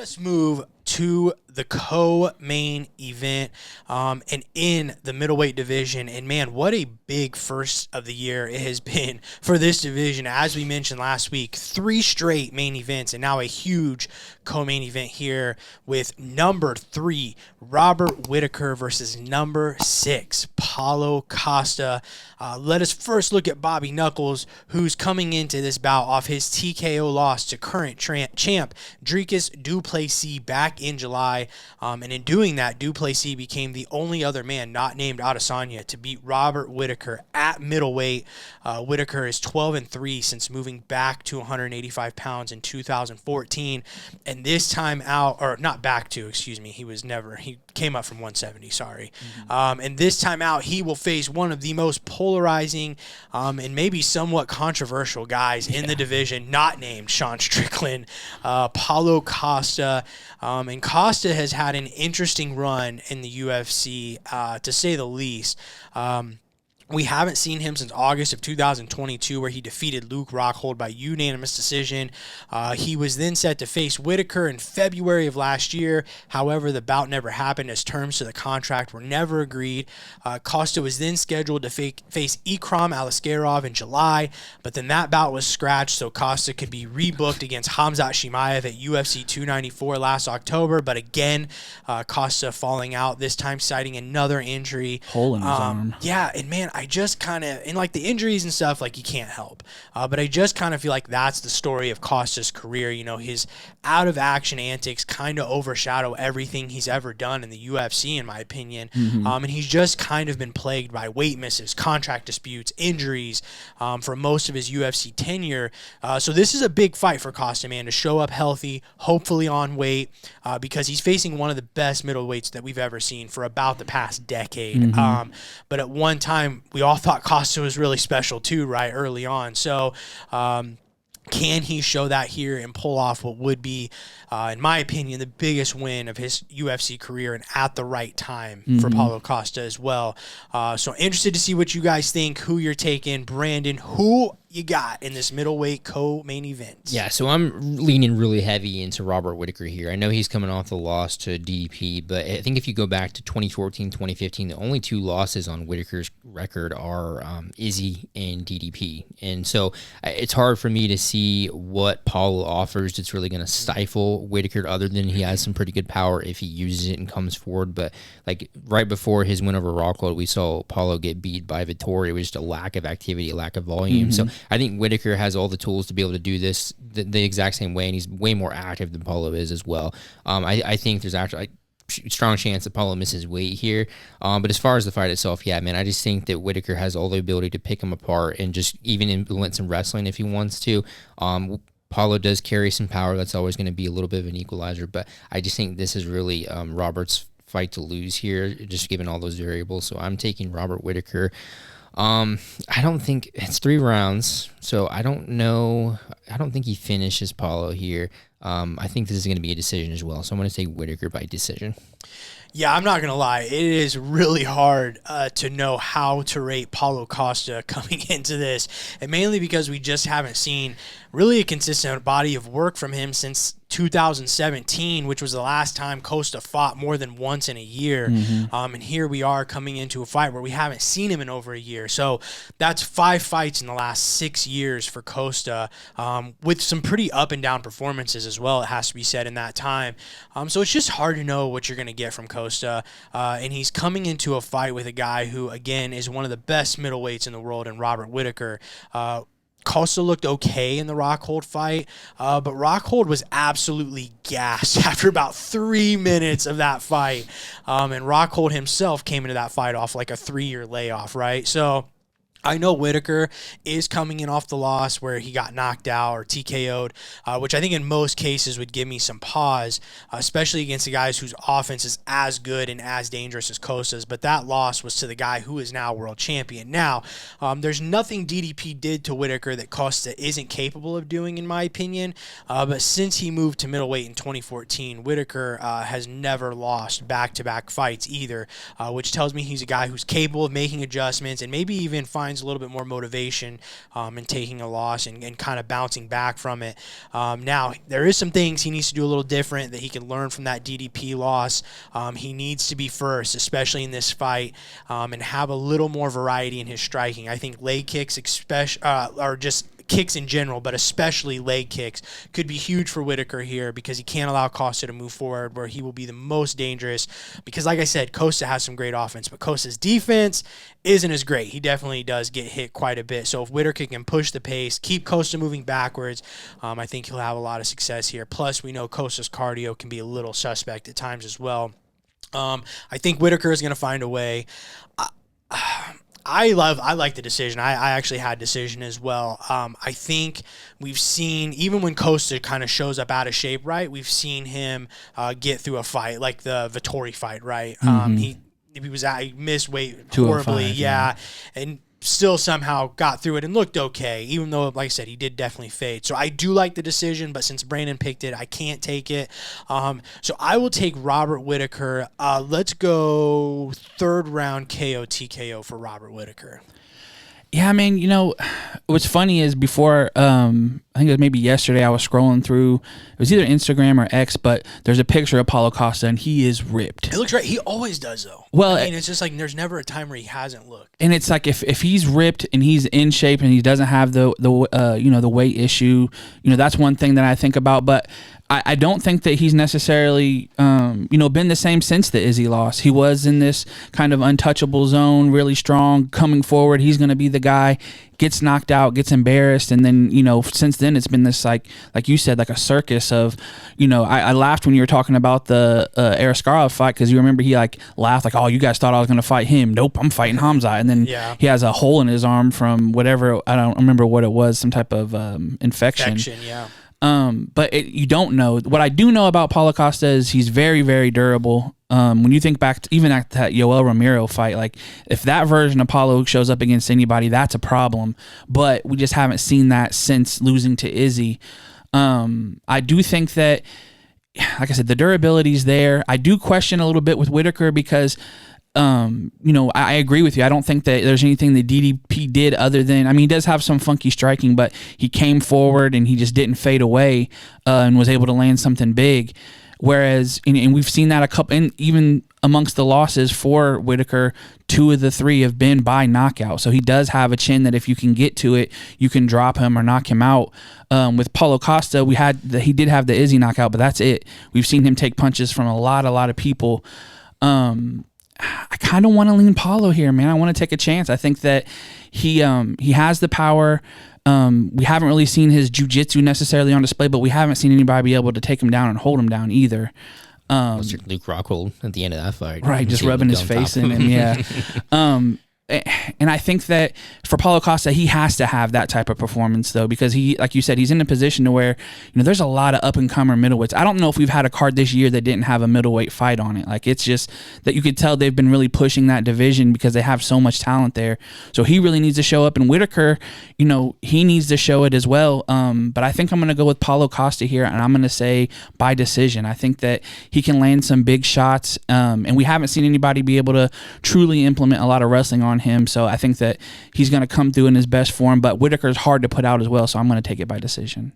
us move to the co-main event and in the middleweight division. And man, what a big first of the year it has been for this division. As we mentioned last week, 3 straight main events and now a huge co-main event here with number 3, Robert Whittaker versus number 6, Paulo Costa. Let us first look at Bobby Knuckles, who's coming into this bout off his TKO loss to current champ Dricus du Plessis back in July. And in doing that, du Plessis became the only other man not named Adesanya to beat Robert Whittaker at middleweight. Whittaker is 12-3 since moving back to 185 pounds in 2014. And this time out, or not back to, excuse me, he came up from 170, sorry. And this time out, he will face one of the most polarizing and maybe somewhat controversial guys in the division, not named Sean Strickland, Paulo Costa. And Costa has had an interesting run in the UFC, to say the least. We haven't seen him since August of 2022, where he defeated Luke Rockhold by unanimous decision. He was then set to face Whittaker in February of last year. However, the bout never happened as terms to the contract were never agreed. Costa was then scheduled to face Ikram Aliskerov in July, but then that bout was scratched so Costa could be rebooked against Khamzat Chimaev at UFC 294 last October. But again, Costa falling out, this time citing another injury. Hole in his arm. Yeah, and man, I just kind of, and like the injuries and stuff, like you can't help. But I just kind of feel like that's the story of Costa's career. You know, his out of action antics kind of overshadow everything he's ever done in the UFC, in my opinion. And he's just kind of been plagued by weight misses, contract disputes, injuries for most of his UFC tenure. So this is a big fight for Costa, man, to show up healthy, hopefully on weight, because he's facing one of the best middleweights that we've ever seen for about the past decade. But at one time, we all thought Costa was really special too, right, early on. So can he show that here and pull off what would be, in my opinion, the biggest win of his UFC career, and at the right time for Paulo Costa as well? So interested to see what you guys think, who you're taking. Brandon, who you got in this middleweight co-main event? Yeah, so I'm leaning really heavy into Robert Whittaker here. I know he's coming off the loss to DDP, but I think if you go back to 2014, 2015, the only 2 losses on Whittaker's record are Izzy and DDP. And so it's hard for me to see what Paulo offers that's really going to stifle Whittaker, other than he has some pretty good power if he uses it and comes forward. But like right before his win over Rockhold, we saw Paulo get beat by Vittori. It was just a lack of activity, a lack of volume. So I think Whittaker has all the tools to be able to do this the exact same way, and he's way more active than Paulo is as well. I think there's actually a strong chance that Paulo misses weight here. But as far as the fight itself, yeah, man, I just think that Whittaker has all the ability to pick him apart and just even implement some wrestling if he wants to. Paulo does carry some power. That's always going to be a little bit of an equalizer, but I just think this is really Robert's fight to lose here, just given all those variables. So I'm taking Robert Whittaker. I don't think it's 3 rounds, so I don't know. I don't think he finishes Paulo here. I think this is going to be a decision as well, so I'm going to take Whittaker by decision. Yeah, I'm not going to lie. It is really hard to know how to rate Paulo Costa coming into this, and mainly because we just haven't seen really a consistent body of work from him since 2017, which was the last time Costa fought more than once in a year. And here we are coming into a fight where we haven't seen him in over a year. So that's 5 fights in the last 6 years for Costa, with some pretty up and down performances as well, it has to be said, in that time. So it's just hard to know what you're going to get from Costa. And he's coming into a fight with a guy who, again, is one of the best middleweights in the world in Robert Whittaker. Costa looked okay in the Rockhold fight, but Rockhold was absolutely gassed after about 3 minutes of that fight. And Rockhold himself came into that fight off like a 3-year layoff, right? So I know Whittaker is coming in off the loss where he got knocked out or TKO'd, which I think in most cases would give me some pause, especially against the guys whose offense is as good and as dangerous as Costa's. But that loss was to the guy who is now world champion. Now, there's nothing DDP did to Whittaker that Costa isn't capable of doing, in my opinion. But since he moved to middleweight in 2014, Whittaker has never lost back-to-back fights either, which tells me he's a guy who's capable of making adjustments and maybe even finding finds a little bit more motivation in taking a loss and kind of bouncing back from it. Now, there is some things he needs to do a little different that he can learn from that DDP loss. He needs to be first, especially in this fight, and have a little more variety in his striking. I think leg kicks, or just kicks in general, but especially leg kicks, could be huge for Whittaker here because he can't allow Costa to move forward where he will be the most dangerous because, like I said, Costa has some great offense, but Costa's defense isn't as great. He definitely does get hit quite a bit. So if Whittaker can push the pace, keep Costa moving backwards, I think he'll have a lot of success here. Plus, we know Costa's cardio can be a little suspect at times as well. I think Whittaker is going to find a way. I like the decision. I actually had decision as well. I think we've seen, even when Costa kind of shows up out of shape, right, we've seen him get through a fight, like the Vittori fight, right? He missed weight horribly, yeah, and still somehow got through it and looked okay, even though, like I said, he did definitely fade. So I do like the decision, but since Brandon picked it, I can't take it. So I will take Robert Whittaker. Let's go 3rd round KO TKO for Robert Whittaker. Yeah, I mean, what's funny is before, I think it was maybe yesterday, I was scrolling through, it was either Instagram or X, but there's a picture of Paulo Costa, and he is ripped. It looks right. He always does, though. Well, I mean, it's just like there's never a time where he hasn't looked. And it's like if he's ripped and he's in shape and he doesn't have the weight issue, that's one thing that I think about. But I don't think that he's necessarily been the same since the Izzy loss. He was in this kind of untouchable zone, really strong, coming forward. He's going to be the guy. Gets knocked out, gets embarrassed, and then since then it's been this like you said, like a circus of I laughed when you were talking about the Araskarov fight because you remember he laughed like, oh, you guys thought I was going to fight him. Nope, I'm fighting Hamza, and then he has a hole in his arm from whatever, I don't remember what it was, some type of infection. Yeah. But you don't know. What I do know about Paulo Costa is he's very, very durable. When you think back to even at that Yoel Romero fight, like if that version of Paulo shows up against anybody, that's a problem. But we just haven't seen that since losing to Izzy. I do think that, like I said, the durability's there. I do question a little bit with Whittaker because I agree with you. I don't think that there's anything that DDP did other than, I mean, he does have some funky striking, but he came forward and he just didn't fade away and was able to land something big. Whereas, and we've seen that a couple, and even amongst the losses for Whittaker, 2 of the 3 have been by knockout. So he does have a chin that if you can get to it, you can drop him or knock him out. With Paulo Costa, he did have the Izzy knockout, but that's it. We've seen him take punches from a lot of people. I kind of want to lean Paulo here, man. I want to take a chance. I think that he has the power. We haven't really seen his jiu-jitsu necessarily on display, but we haven't seen anybody be able to take him down and hold him down either. Luke Rockhold at the end of that fight. Right, just rubbing his face in him, yeah. And I think that for Paulo Costa, he has to have that type of performance, though, because he, like you said, he's in a position to where, there's a lot of up-and-comer middleweights. I don't know if we've had a card this year that didn't have a middleweight fight on it. Like, it's just that you could tell they've been really pushing that division because they have so much talent there. So he really needs to show up. And Whittaker, he needs to show it as well. But I think I'm going to go with Paulo Costa here, and I'm going to say by decision. I think that he can land some big shots, and we haven't seen anybody be able to truly implement a lot of wrestling on him, so I think that he's going to come through in his best form, but Whittaker's hard to put out as well, so I'm going to take it by decision.